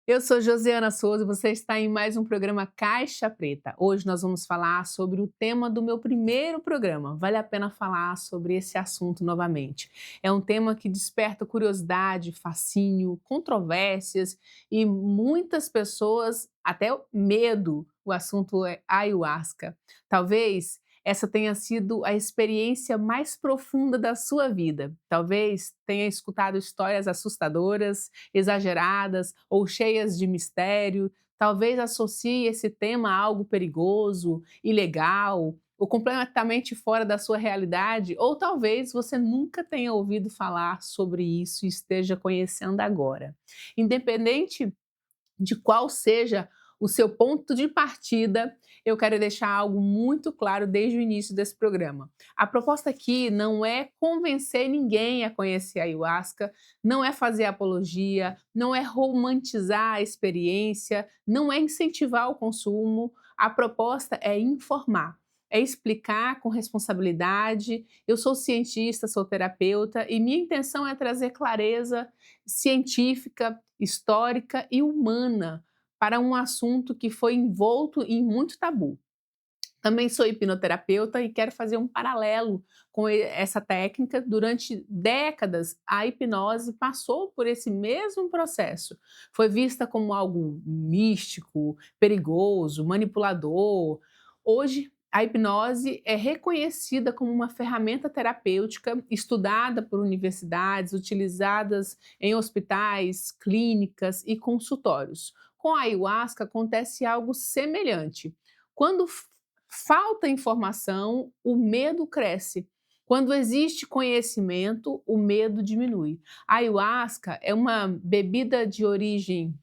Eu sou Josiana Souza e você está em mais um programa Caixa Preta. Hoje nós vamos falar sobre o tema do meu primeiro programa. Vale a pena falar sobre esse assunto novamente. É um tema que desperta curiosidade, fascínio, controvérsias e muitas pessoas até medo. O assunto é ayahuasca. Talvez essa tenha sido a experiência mais profunda da sua vida. Talvez tenha escutado histórias assustadoras, exageradas ou cheias de mistério. Talvez associe esse tema a algo perigoso, ilegal ou completamente fora da sua realidade, ou talvez você nunca tenha ouvido falar sobre isso e esteja conhecendo agora. Independente de qual seja o seu ponto de partida, eu quero deixar algo muito claro desde o início desse programa. A proposta aqui não é convencer ninguém a conhecer a ayahuasca, não é fazer apologia, não é romantizar a experiência, não é incentivar o consumo. A proposta é informar. É explicar com responsabilidade. Eu sou cientista, sou terapeuta e minha intenção é trazer clareza científica, histórica e humana para um assunto que foi envolto em muito tabu. Também sou hipnoterapeuta e quero fazer um paralelo com essa técnica. Durante décadas, a hipnose passou por esse mesmo processo. Foi vista como algo místico, perigoso, manipulador. Hoje, a hipnose é reconhecida como uma ferramenta terapêutica estudada por universidades, utilizadas em hospitais, clínicas e consultórios. Com a ayahuasca acontece algo semelhante. Quando falta informação, o medo cresce. Quando existe conhecimento, o medo diminui. A ayahuasca é uma bebida de origem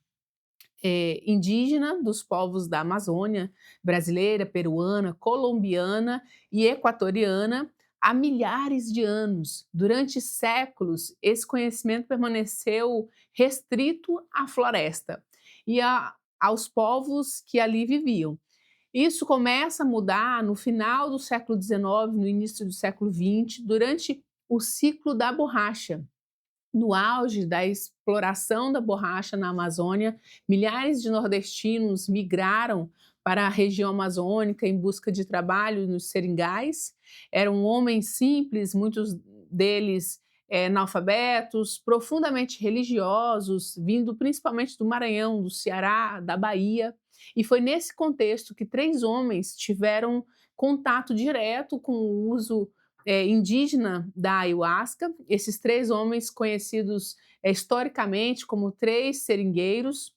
indígena dos povos da Amazônia, brasileira, peruana, colombiana e equatoriana, há milhares de anos. Durante séculos, esse conhecimento permaneceu restrito à floresta e aos povos que ali viviam. Isso começa a mudar no final do século XIX, no início do século XX, durante o ciclo da borracha. No auge da exploração da borracha na Amazônia, milhares de nordestinos migraram para a região amazônica em busca de trabalho nos seringais. Eram homens simples, muitos deles analfabetos, profundamente religiosos, vindo principalmente do Maranhão, do Ceará, da Bahia. E foi nesse contexto que três homens tiveram contato direto com o uso indígena da ayahuasca. Esses três homens, conhecidos historicamente como três seringueiros,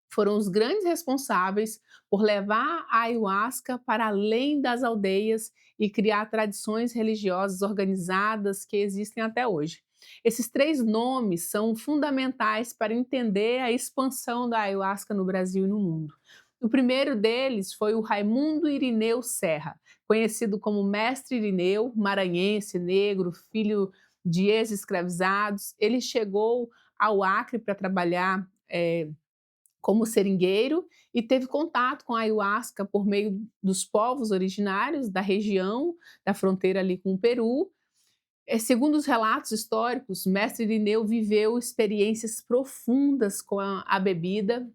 foram os grandes responsáveis por levar a ayahuasca para além das aldeias e criar tradições religiosas organizadas que existem até hoje. Esses três nomes são fundamentais para entender a expansão da ayahuasca no Brasil e no mundo. O primeiro deles foi o Raimundo Irineu Serra, conhecido como Mestre Irineu, maranhense, negro, filho de ex-escravizados. Ele chegou ao Acre para trabalhar como seringueiro e teve contato com a ayahuasca por meio dos povos originários da região, da fronteira ali com o Peru. Segundo os relatos históricos, Mestre Irineu viveu experiências profundas com a bebida,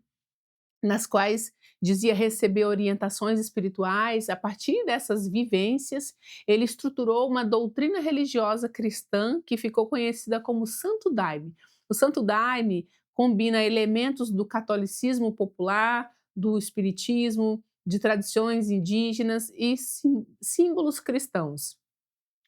nas quais dizia receber orientações espirituais. A partir dessas vivências, ele estruturou uma doutrina religiosa cristã que ficou conhecida como Santo Daime. O Santo Daime combina elementos do catolicismo popular, do espiritismo, de tradições indígenas e símbolos cristãos.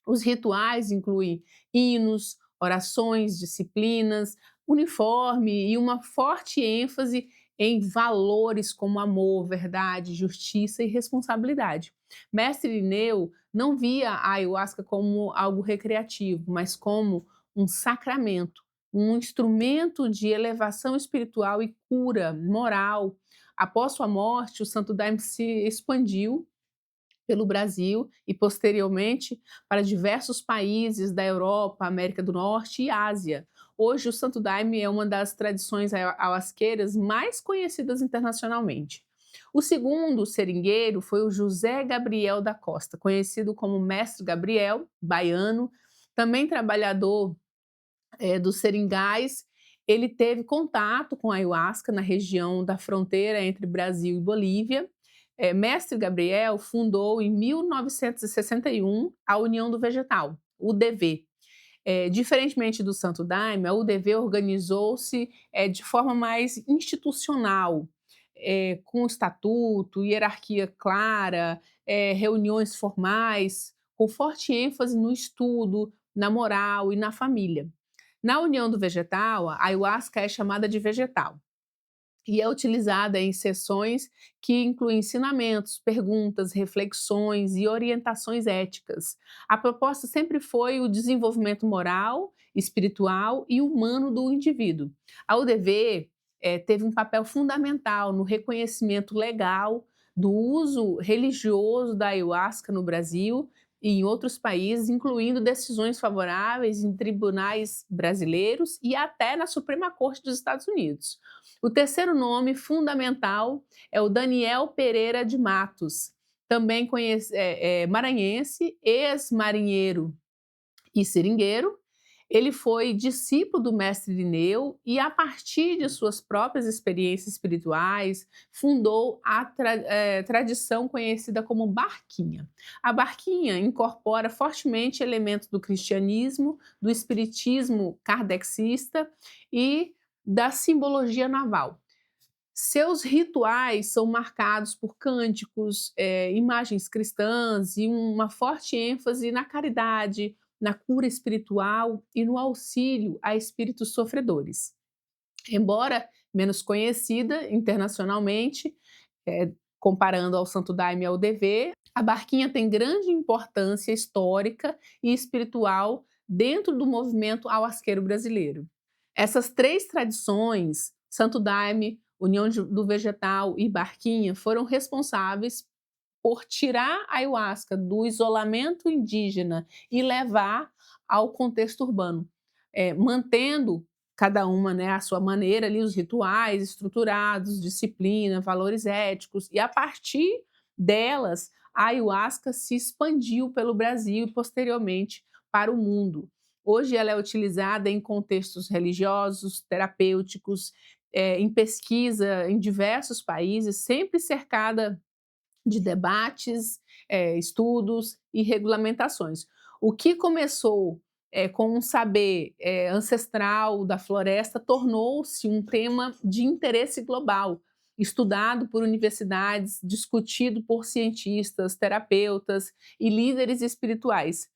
Os rituais incluem hinos, orações, disciplinas, uniforme e uma forte ênfase em valores como amor, verdade, justiça e responsabilidade. Mestre Irineu não via a ayahuasca como algo recreativo, mas como um sacramento, um instrumento de elevação espiritual e cura moral. Após sua morte, o Santo Daime se expandiu pelo Brasil e posteriormente para diversos países da Europa, América do Norte e Ásia. Hoje, o Santo Daime é uma das tradições ayahuasqueiras mais conhecidas internacionalmente. O segundo seringueiro foi o José Gabriel da Costa, conhecido como Mestre Gabriel, baiano, também trabalhador dos seringais. Ele teve contato com a ayahuasca na região da fronteira entre Brasil e Bolívia. Mestre Gabriel fundou em 1961 a União do Vegetal, UDV. Diferentemente do Santo Daime, a UDV organizou-se de forma mais institucional, com estatuto, hierarquia clara, reuniões formais, com forte ênfase no estudo, na moral e na família. Na União do Vegetal, a ayahuasca é chamada de vegetal e é utilizada em sessões que incluem ensinamentos, perguntas, reflexões e orientações éticas. A proposta sempre foi o desenvolvimento moral, espiritual e humano do indivíduo. A UDV teve um papel fundamental no reconhecimento legal do uso religioso da ayahuasca no Brasil e em outros países, incluindo decisões favoráveis em tribunais brasileiros e até na Suprema Corte dos Estados Unidos. O terceiro nome fundamental é o Daniel Pereira de Matos, também maranhense, ex-marinheiro e seringueiro. Ele foi discípulo do mestre Irineu e, a partir de suas próprias experiências espirituais, fundou a tradição conhecida como Barquinha. A Barquinha incorpora fortemente elementos do cristianismo, do espiritismo kardecista e da simbologia naval. Seus rituais são marcados por cânticos, imagens cristãs e uma forte ênfase na caridade, na cura espiritual e no auxílio a espíritos sofredores. Embora menos conhecida internacionalmente, comparando ao Santo Daime e ao DV, a Barquinha tem grande importância histórica e espiritual dentro do movimento ayahuasqueiro brasileiro. Essas três tradições, Santo Daime, União do Vegetal e Barquinha, foram responsáveis por tirar a ayahuasca do isolamento indígena e levar ao contexto urbano, mantendo cada uma, né, à sua maneira ali os rituais estruturados, disciplina, valores éticos, e a partir delas a ayahuasca se expandiu pelo Brasil e posteriormente para o mundo. Hoje ela é utilizada em contextos religiosos, terapêuticos, em pesquisa em diversos países, sempre cercada de debates, estudos e regulamentações. O que começou com um saber ancestral da floresta tornou-se um tema de interesse global, estudado por universidades, discutido por cientistas, terapeutas e líderes espirituais.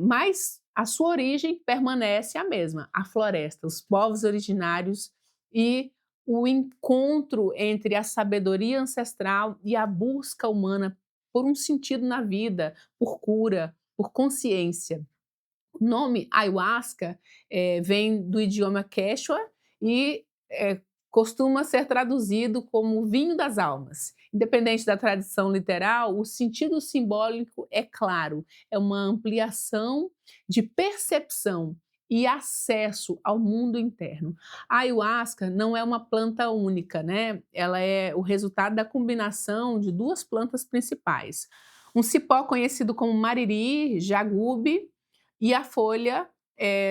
Mas a sua origem permanece a mesma, a floresta, os povos originários e o encontro entre a sabedoria ancestral e a busca humana por um sentido na vida, por cura, por consciência. O nome ayahuasca vem do idioma quechua e costuma ser traduzido como vinho das almas. Independente da tradição literal, o sentido simbólico é claro, é uma ampliação de percepção e acesso ao mundo interno. A ayahuasca não é uma planta única, né? Ela é o resultado da combinação de duas plantas principais. Um cipó conhecido como mariri, jagube, e a folha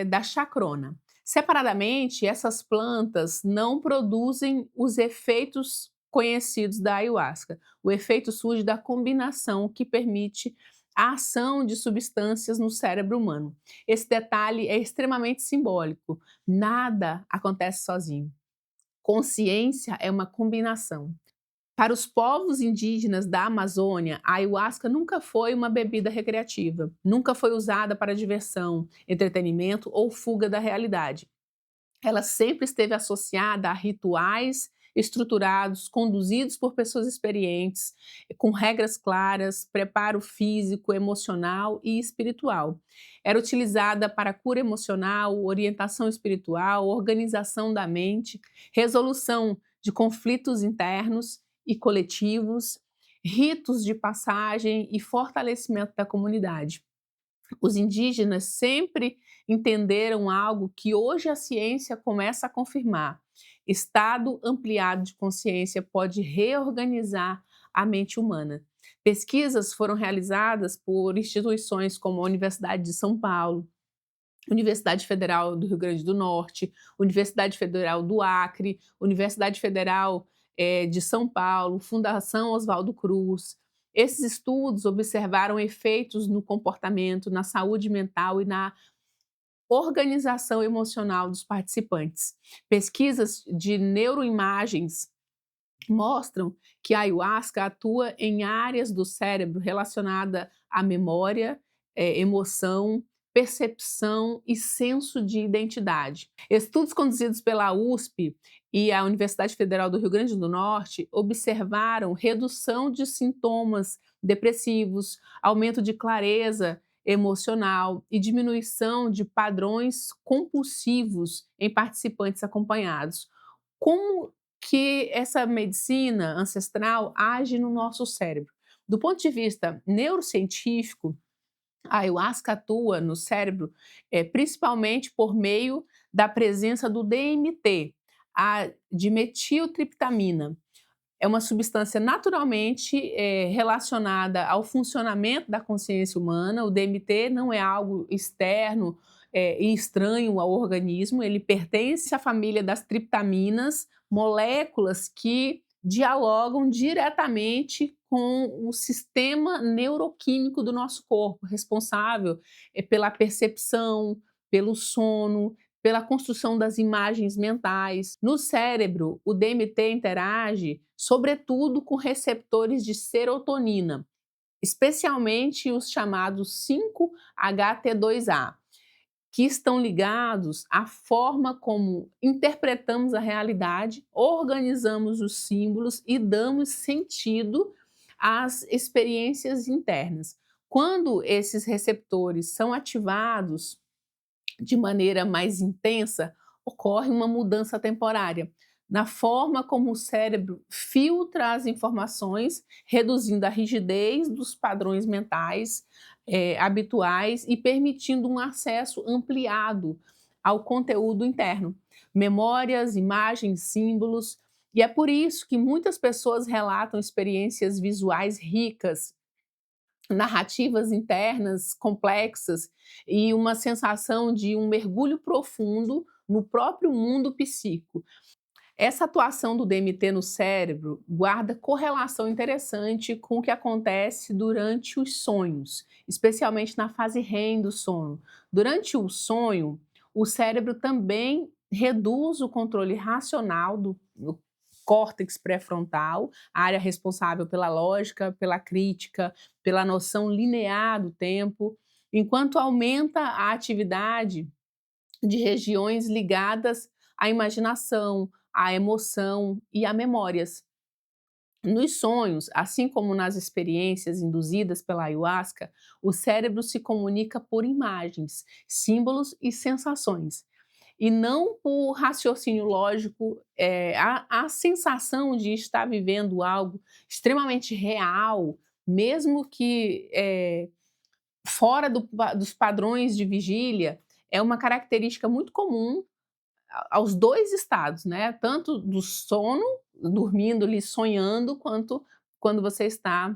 da chacrona. Separadamente, essas plantas não produzem os efeitos conhecidos da ayahuasca. O efeito surge da combinação que permite a ação de substâncias no cérebro humano. Esse detalhe é extremamente simbólico. Nada acontece sozinho. Consciência é uma combinação. Para os povos indígenas da Amazônia, a ayahuasca nunca foi uma bebida recreativa, nunca foi usada para diversão, entretenimento ou fuga da realidade. Ela sempre esteve associada a rituais estruturados, conduzidos por pessoas experientes, com regras claras, preparo físico, emocional e espiritual. Era utilizada para cura emocional, orientação espiritual, organização da mente, resolução de conflitos internos e coletivos, ritos de passagem e fortalecimento da comunidade. Os indígenas sempre entenderam algo que hoje a ciência começa a confirmar: estado ampliado de consciência pode reorganizar a mente humana. Pesquisas foram realizadas por instituições como a Universidade de São Paulo, Universidade Federal do Rio Grande do Norte, Universidade Federal do Acre, Universidade Federal, de São Paulo, Fundação Oswaldo Cruz. Esses estudos observaram efeitos no comportamento, na saúde mental e na organização emocional dos participantes. Pesquisas de neuroimagens mostram que a ayahuasca atua em áreas do cérebro relacionada à memória, emoção, percepção e senso de identidade. Estudos conduzidos pela USP e a Universidade Federal do Rio Grande do Norte observaram redução de sintomas depressivos, aumento de clareza emocional e diminuição de padrões compulsivos em participantes acompanhados. Como que essa medicina ancestral age no nosso cérebro? Do ponto de vista neurocientífico, a ayahuasca atua no cérebro, principalmente por meio da presença do DMT, a dimetiltriptamina. É uma substância naturalmente relacionada ao funcionamento da consciência humana. O DMT não é algo externo e estranho ao organismo, ele pertence à família das triptaminas, moléculas que dialogam diretamente com o sistema neuroquímico do nosso corpo, responsável pela percepção, pelo sono, pela construção das imagens mentais. No cérebro, o DMT interage, sobretudo, com receptores de serotonina, especialmente os chamados 5-HT2A, que estão ligados à forma como interpretamos a realidade, organizamos os símbolos e damos sentido às experiências internas. Quando esses receptores são ativados de maneira mais intensa, ocorre uma mudança temporária na forma como o cérebro filtra as informações, reduzindo a rigidez dos padrões mentais habituais e permitindo um acesso ampliado ao conteúdo interno, memórias, imagens, símbolos. E é por isso que muitas pessoas relatam experiências visuais ricas, narrativas internas complexas e uma sensação de um mergulho profundo no próprio mundo psíquico. Essa atuação do DMT no cérebro guarda correlação interessante com o que acontece durante os sonhos, especialmente na fase REM do sono. Durante o sonho, o cérebro também reduz o controle racional do córtex pré-frontal, a área responsável pela lógica, pela crítica, pela noção linear do tempo, enquanto aumenta a atividade de regiões ligadas à imaginação, à emoção e a memórias. Nos sonhos, assim como nas experiências induzidas pela ayahuasca, o cérebro se comunica por imagens, símbolos e sensações, e não por raciocínio lógico. A sensação de estar vivendo algo extremamente real, mesmo que fora dos padrões de vigília, é uma característica muito comum aos dois estados, né? Tanto do sono, dormindo ali, sonhando, quanto quando você está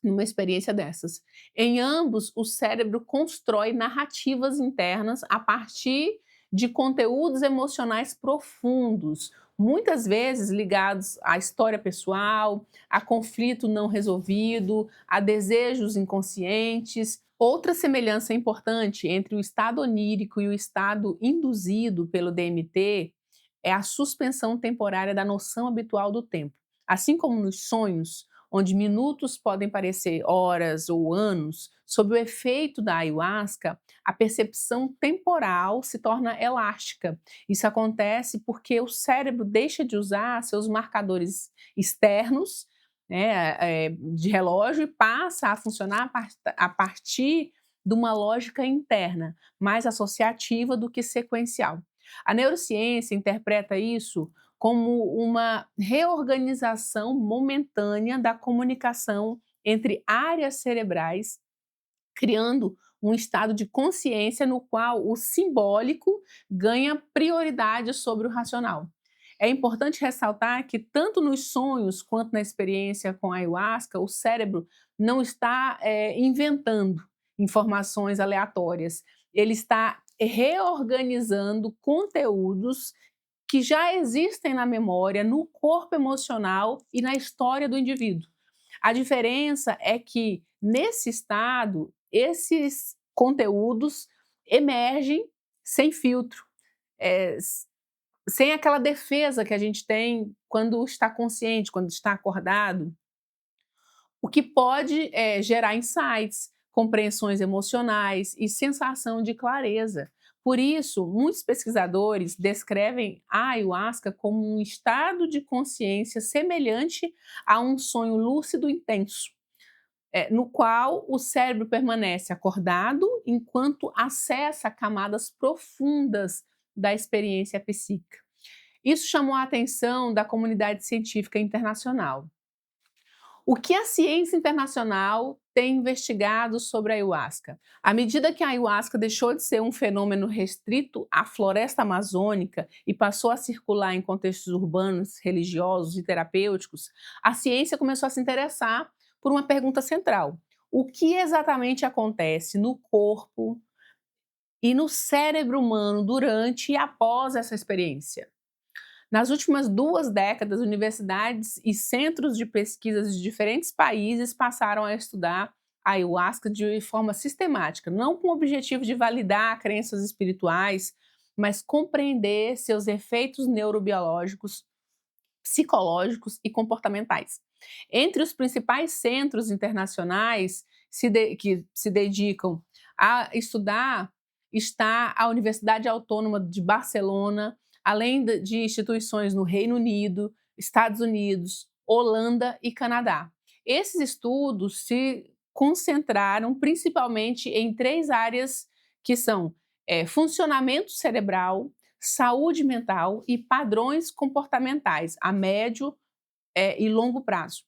numa experiência dessas. Em ambos, o cérebro constrói narrativas internas a partir de conteúdos emocionais profundos, muitas vezes ligados à história pessoal, a conflito não resolvido, a desejos inconscientes. Outra semelhança importante entre o estado onírico e o estado induzido pelo DMT é a suspensão temporária da noção habitual do tempo. Assim como nos sonhos, onde minutos podem parecer horas ou anos, sob o efeito da ayahuasca, a percepção temporal se torna elástica. Isso acontece porque o cérebro deixa de usar seus marcadores externos, né, de relógio, e passa a funcionar a partir de uma lógica interna, mais associativa do que sequencial. A neurociência interpreta isso como uma reorganização momentânea da comunicação entre áreas cerebrais, criando um estado de consciência no qual o simbólico ganha prioridade sobre o racional. É importante ressaltar que, tanto nos sonhos quanto na experiência com a ayahuasca, o cérebro não está inventando informações aleatórias, ele está reorganizando conteúdos que já existem na memória, no corpo emocional e na história do indivíduo. A diferença é que, nesse estado, esses conteúdos emergem sem filtro, sem aquela defesa que a gente tem quando está consciente, quando está acordado, o que pode gerar insights, compreensões emocionais e sensação de clareza. Por isso, muitos pesquisadores descrevem a ayahuasca como um estado de consciência semelhante a um sonho lúcido intenso, no qual o cérebro permanece acordado enquanto acessa camadas profundas da experiência psíquica. Isso chamou a atenção da comunidade científica internacional. O que a ciência internacional tem investigado sobre a ayahuasca? À medida que a ayahuasca deixou de ser um fenômeno restrito à floresta amazônica e passou a circular em contextos urbanos, religiosos e terapêuticos, a ciência começou a se interessar por uma pergunta central: o que exatamente acontece no corpo e no cérebro humano durante e após essa experiência? Nas últimas 2 décadas, universidades e centros de pesquisas de diferentes países passaram a estudar a ayahuasca de forma sistemática, não com o objetivo de validar crenças espirituais, mas compreender seus efeitos neurobiológicos, psicológicos e comportamentais. Entre os principais centros internacionais que se dedicam a estudar está a Universidade Autônoma de Barcelona, além de instituições no Reino Unido, Estados Unidos, Holanda e Canadá. Esses estudos se concentraram principalmente em 3 áreas que são funcionamento cerebral, saúde mental e padrões comportamentais a médio e longo prazo.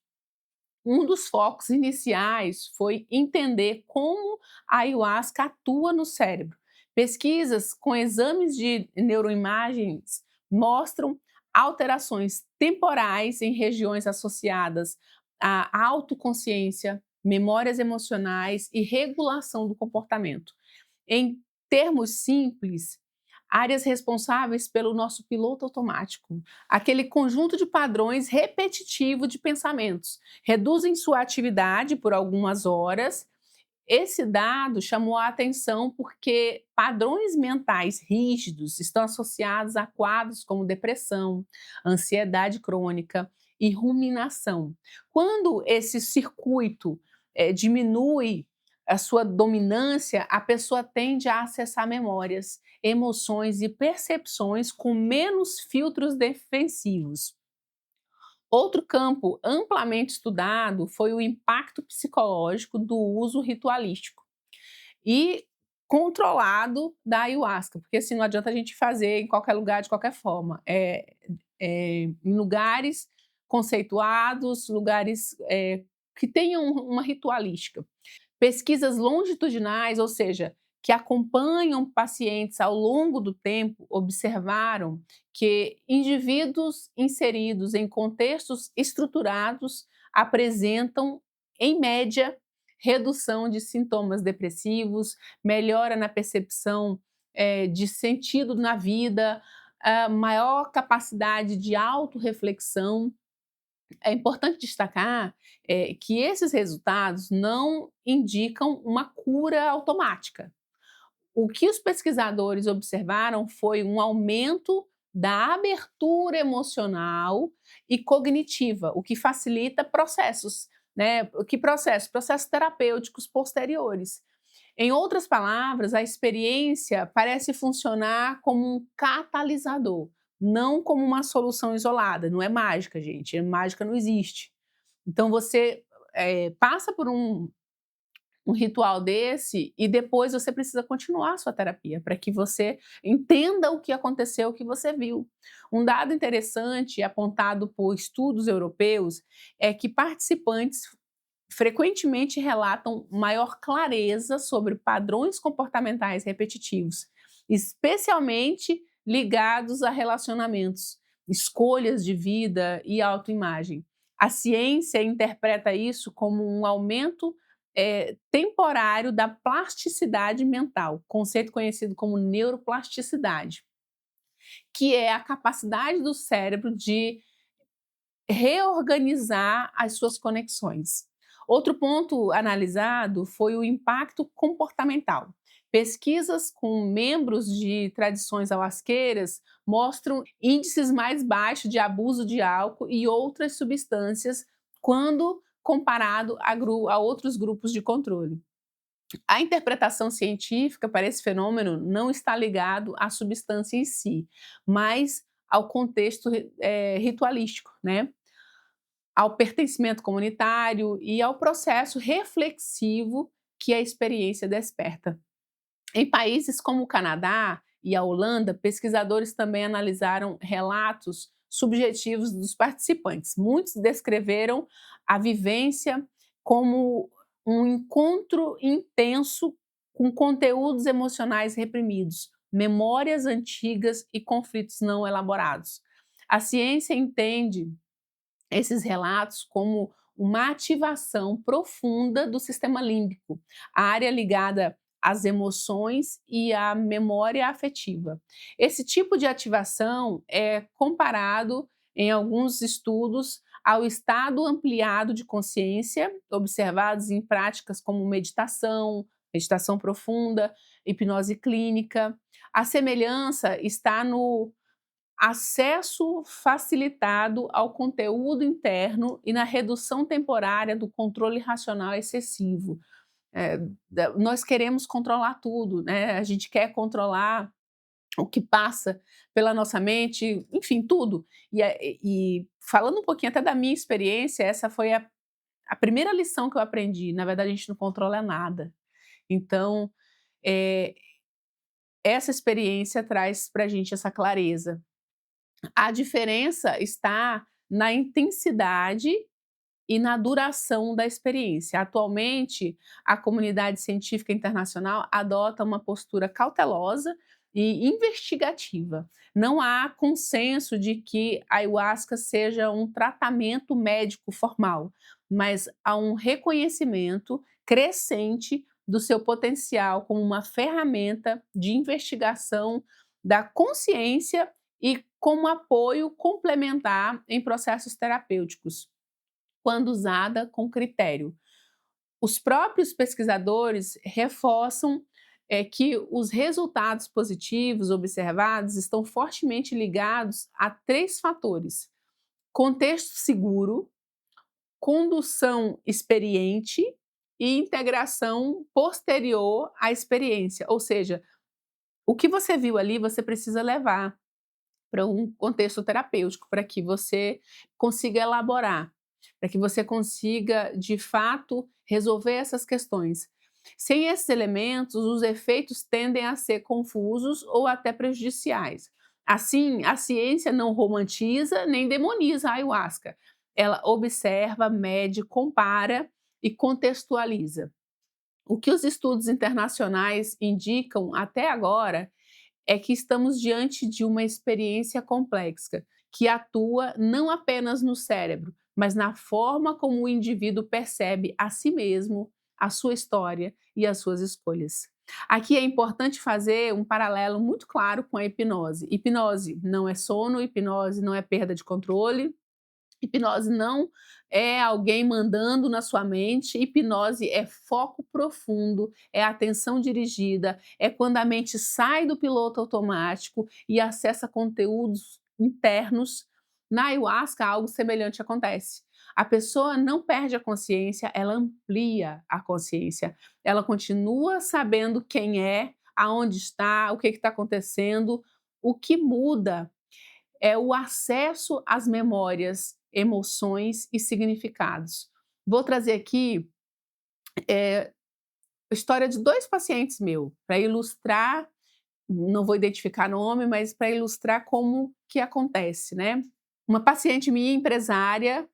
Um dos focos iniciais foi entender como a ayahuasca atua no cérebro. Pesquisas com exames de neuroimagens mostram alterações temporais em regiões associadas à autoconsciência, memórias emocionais e regulação do comportamento. Em termos simples, áreas responsáveis pelo nosso piloto automático, aquele conjunto de padrões repetitivo de pensamentos, reduzem sua atividade por algumas horas. Esse dado chamou a atenção porque padrões mentais rígidos estão associados a quadros como depressão, ansiedade crônica e ruminação. Quando esse circuito diminui a sua dominância, a pessoa tende a acessar memórias, emoções e percepções com menos filtros defensivos. Outro campo amplamente estudado foi o impacto psicológico do uso ritualístico e controlado da ayahuasca, porque assim não adianta a gente fazer em qualquer lugar, de qualquer forma. Em lugares conceituados, lugares que tenham uma ritualística. Pesquisas longitudinais, ou seja, que acompanham pacientes ao longo do tempo, observaram que indivíduos inseridos em contextos estruturados apresentam, em média, redução de sintomas depressivos, melhora na percepção de sentido na vida, maior capacidade de autorreflexão. É importante destacar que esses resultados não indicam uma cura automática. O que os pesquisadores observaram foi um aumento da abertura emocional e cognitiva, o que facilita processos, né? Que processos? Processos terapêuticos posteriores. Em outras palavras, a experiência parece funcionar como um catalisador, não como uma solução isolada. Não é mágica, gente. Mágica não existe. Então você passa por um ritual desse e depois você precisa continuar a sua terapia para que você entenda o que aconteceu, o que você viu. Um dado interessante apontado por estudos europeus é que participantes frequentemente relatam maior clareza sobre padrões comportamentais repetitivos, especialmente ligados a relacionamentos, escolhas de vida e autoimagem. A ciência interpreta isso como um aumento temporário da plasticidade mental, conceito conhecido como neuroplasticidade, que é a capacidade do cérebro de reorganizar as suas conexões. Outro ponto analisado foi o impacto comportamental. Pesquisas com membros de tradições alasqueiras mostram índices mais baixos de abuso de álcool e outras substâncias quando comparado a outros grupos de controle. A interpretação científica para esse fenômeno não está ligado à substância em si, mas ao contexto ritualístico, né? Ao pertencimento comunitário e ao processo reflexivo que a experiência desperta. Em países como o Canadá e a Holanda, pesquisadores também analisaram relatos subjetivos dos participantes. Muitos descreveram a vivência como um encontro intenso com conteúdos emocionais reprimidos, memórias antigas e conflitos não elaborados. A ciência entende esses relatos como uma ativação profunda do sistema límbico, a área ligada às emoções e à memória afetiva. Esse tipo de ativação é comparado, em alguns estudos, ao estado ampliado de consciência, observados em práticas como meditação profunda, hipnose clínica. A semelhança está no acesso facilitado ao conteúdo interno e na redução temporária do controle racional excessivo. Nós queremos controlar tudo, né? A gente quer controlar o que passa pela nossa mente, enfim, tudo. E falando um pouquinho até da minha experiência, essa foi a primeira lição que eu aprendi. Na verdade, a gente não controla nada. Então, eh, essa experiência traz para a gente essa clareza. A diferença está na intensidade e na duração da experiência. Atualmente, a comunidade científica internacional adota uma postura cautelosa e investigativa. Não há consenso de que a ayahuasca seja um tratamento médico formal, mas há um reconhecimento crescente do seu potencial como uma ferramenta de investigação da consciência e como apoio complementar em processos terapêuticos, quando usada com critério. Os próprios pesquisadores reforçam que os resultados positivos observados estão fortemente ligados a três fatores: contexto seguro, condução experiente e integração posterior à experiência. Ou seja, o que você viu ali, você precisa levar para um contexto terapêutico, para que você consiga elaborar, para que você consiga, de fato, resolver essas questões. Sem esses elementos, os efeitos tendem a ser confusos ou até prejudiciais. Assim, a ciência não romantiza nem demoniza a ayahuasca. Ela observa, mede, compara e contextualiza. O que os estudos internacionais indicam até agora é que estamos diante de uma experiência complexa, que atua não apenas no cérebro, mas na forma como o indivíduo percebe a si mesmo, a sua história e as suas escolhas. Aqui é importante fazer um paralelo muito claro com a hipnose. Hipnose não é sono, hipnose não é perda de controle, hipnose não é alguém mandando na sua mente, hipnose é foco profundo, é atenção dirigida, é quando a mente sai do piloto automático e acessa conteúdos internos. Na ayahuasca, algo semelhante acontece. A pessoa não perde a consciência, ela amplia a consciência. Ela continua sabendo quem é, aonde está, o que está acontecendo. O que muda é o acesso às memórias, emoções e significados. Vou trazer aqui a história de 2 pacientes meu, para ilustrar, não vou identificar nome, mas para ilustrar como que acontece, né. Uma paciente minha, empresária,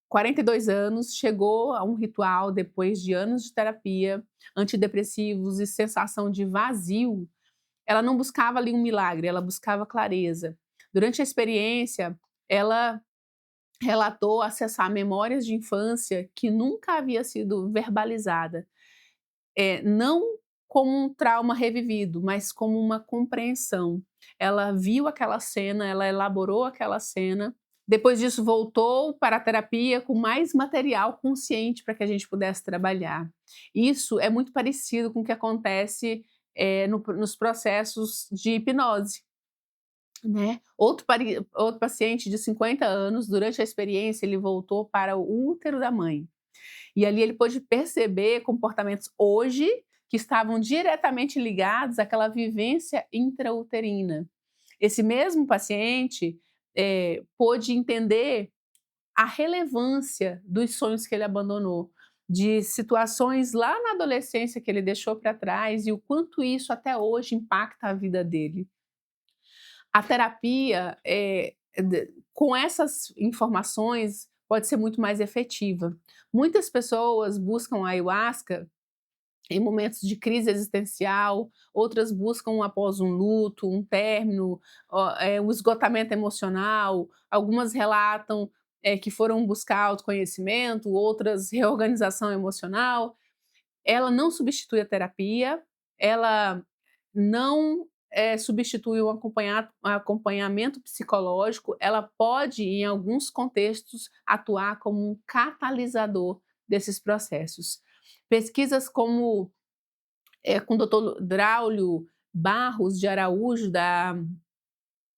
42 anos, chegou a um ritual depois de anos de terapia, antidepressivos e sensação de vazio. Ela não buscava ali um milagre, ela buscava clareza. Durante a experiência, ela relatou acessar memórias de infância que nunca havia sido verbalizada, não como um trauma revivido, mas como uma compreensão. Ela viu aquela cena, ela elaborou aquela cena, depois disso voltou para a terapia com mais material consciente para que a gente pudesse trabalhar. Isso é muito parecido com o que acontece, nos processos de hipnose, né. Outro paciente de 50 anos, durante a experiência, ele voltou para o útero da mãe. E ali ele pôde perceber comportamentos hoje que estavam diretamente ligados àquela vivência intrauterina. Esse mesmo paciente, pôde entender a relevância dos sonhos que ele abandonou, de situações lá na adolescência que ele deixou para trás e o quanto isso até hoje impacta a vida dele. A terapia, com essas informações, pode ser muito mais efetiva. Muitas pessoas buscam a ayahuasca em momentos de crise existencial, outras buscam após um luto, um término, um esgotamento emocional, algumas relatam, que foram buscar autoconhecimento, outras reorganização emocional. Ela não substitui a terapia, ela não, substitui o acompanhamento psicológico, ela pode, em alguns contextos, atuar como um catalisador desses processos. Pesquisas como, com o doutor Braulio Barros de Araújo, da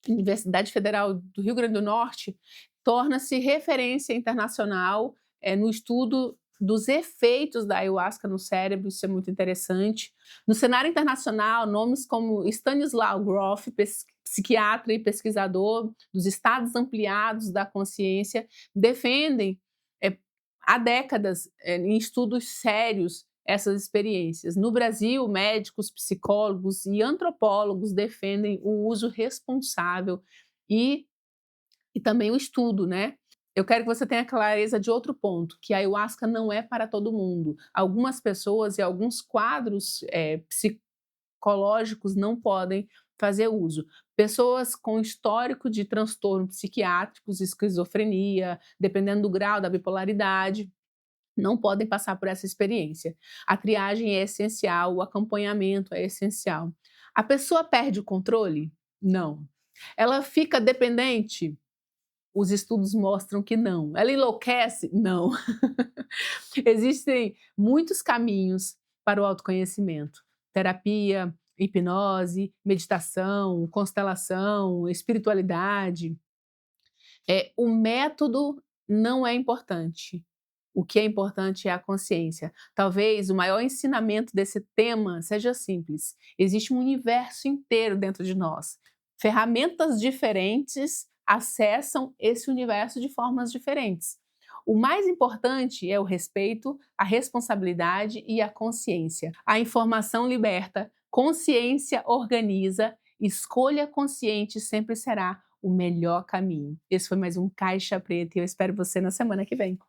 Universidade Federal do Rio Grande do Norte, torna-se referência internacional, no estudo dos efeitos da ayahuasca no cérebro, isso é muito interessante. No cenário internacional, nomes como Stanislaw Grof, psiquiatra e pesquisador dos estados ampliados da consciência, defendem, há décadas, em estudos sérios, essas experiências. No Brasil, médicos, psicólogos e antropólogos defendem o uso responsável e também o estudo, né. Eu quero que você tenha clareza de outro ponto, que a ayahuasca não é para todo mundo. Algumas pessoas e alguns quadros, psicológicos não podem fazer uso. Pessoas com histórico de transtorno psiquiátricos, esquizofrenia, dependendo do grau da bipolaridade, não podem passar por essa experiência. A triagem é essencial, o acompanhamento é essencial. A pessoa perde o controle? Não. Ela fica dependente? Os estudos mostram que não. Ela enlouquece? Não. Existem muitos caminhos para o autoconhecimento: terapia, hipnose, meditação, constelação, espiritualidade. O método não é importante. O que é importante é a consciência. Talvez o maior ensinamento desse tema seja simples: existe um universo inteiro dentro de nós. Ferramentas diferentes acessam esse universo de formas diferentes. O mais importante é o respeito, a responsabilidade e a consciência. A informação liberta, consciência organiza, escolha consciente sempre será o melhor caminho. Esse foi mais um Caixa Preta e eu espero você na semana que vem.